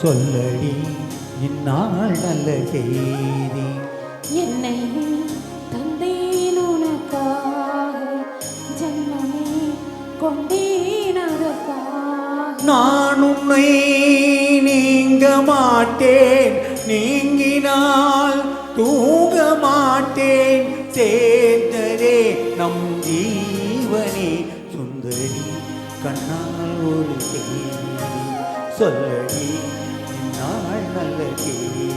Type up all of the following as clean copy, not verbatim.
சொல்லடி இந்நாள் நல்ல செய்தி. என்னை தந்தேன் உனக்காக, ஜென்மமே கொண்டேன் அதற்காக. நான் உன்னை நீங்க மாட்டேன், நீங்கினால் தூங்க மாட்டேன். சேர்ந்ததே நம் ஜீவனே சுந்தரி கண்ணால் ஒரு செய்தி. சொல்லடி இந்நாள் நல்ல செய்தி.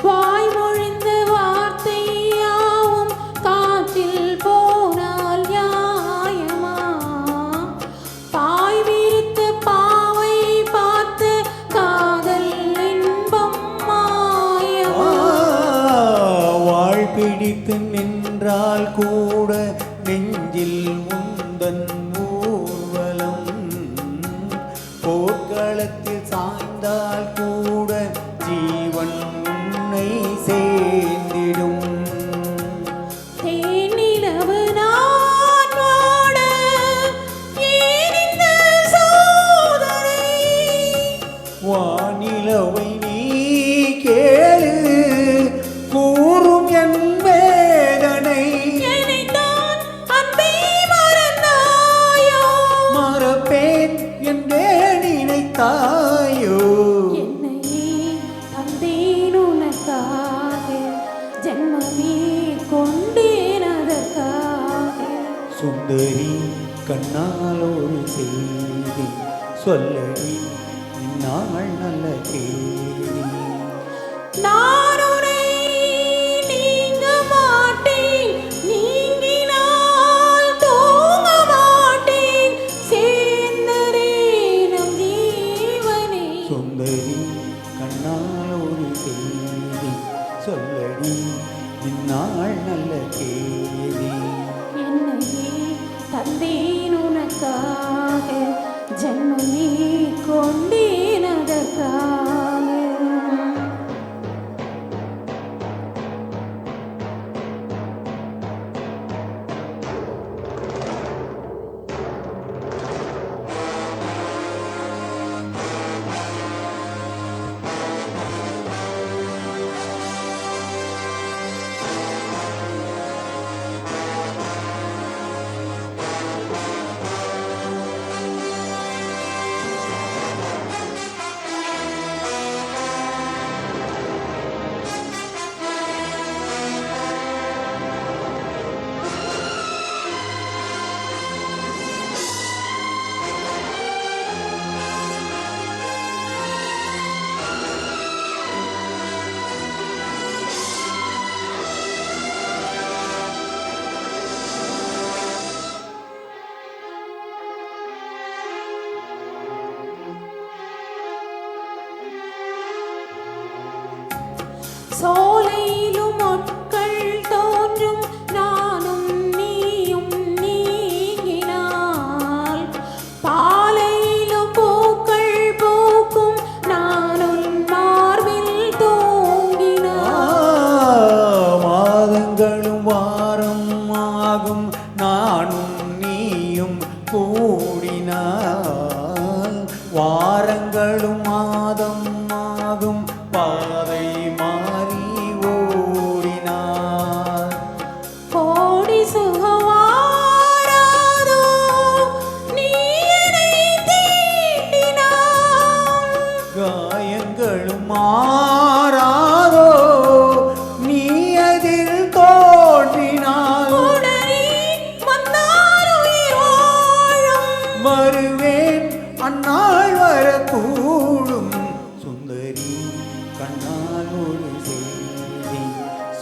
வாய்மொழிந்த வார்த்தையாவும் காற்றில் போனால் நியாயமா? பாய் விரித்த பாவை பார்த்து காதல் இன்பம் மாயமா? வாழ் பிடித்து நின்றால் கூட நெஞ்சில் உந்தன் ஊர்வலம். போர்க்களத்தில் சாய்ந்தால் கூட ஜீவன் உன்னை சேர்ந்திடும். தேனிலவு நான் வாட ஏன் இந்த சோதனை? வானிலவை நீ கேளு கூறும் என் வேதனை. என்னைத்தான் அன்பே மறந்தாயோ? மறப்பேன் என்றே நினைத்தாயோ? என்னையே தந்தேன் உனக்காக, ஜென்மமே கொண்டேன் அதற்காக. சுந்தரி கண்ணால் ஒரு செய்தி. சொல்லடி இந்நாள் நல்ல செய்தி. நான் உன்னை நீங்க மாட்டேன், நீங்கினால் தூங்க மாட்டேன். சேர்ந்ததே நம் ஜீவனே. சுந்தரி கண்ணால் ஒரு செய்தி. சொல்லடி இந்நாள் நல்ல செய்தி. என்னையே தந்தேன் உனக்காக, ஜென்மமே கொண்டேன் அதற்காக. சோலையிலும் மொட்கள் தோன்றும், நானும் நீயும் நீங்கினால். பாலையிலும் பூக்கள் பூக்கும், நானும் மார்பில் தூங்கினால். மாதங்களும் வாரம் ஆகும், நானும் நீயும் கூடினால். வாரங்களும் மாதம் ஆகும், பாதை மா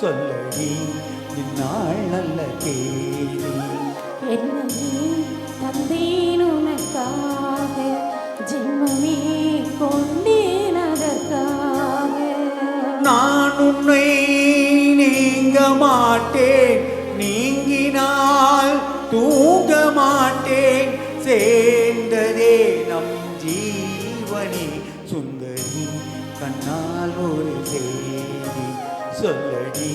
சொல்லடி இந்நாள் நல்ல தேதி. என்னையே தந்தேன் உனக்காக, ஜென்மமே கொண்டேன் அதற்காக. நான் உன்னை நீங்க மாட்டேன், நீங்கினால் தூங்க மாட்டேன், சேர்ந்ததே நம் ஜீவனே. சுந்தரி கண்ணால் ஒரு செய்தி சொல்லடி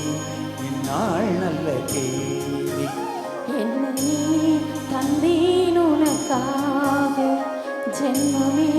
இந்நாள் நல்ல தேதி. என்னையே தந்தேன் உனக்காக, ஜென்மமே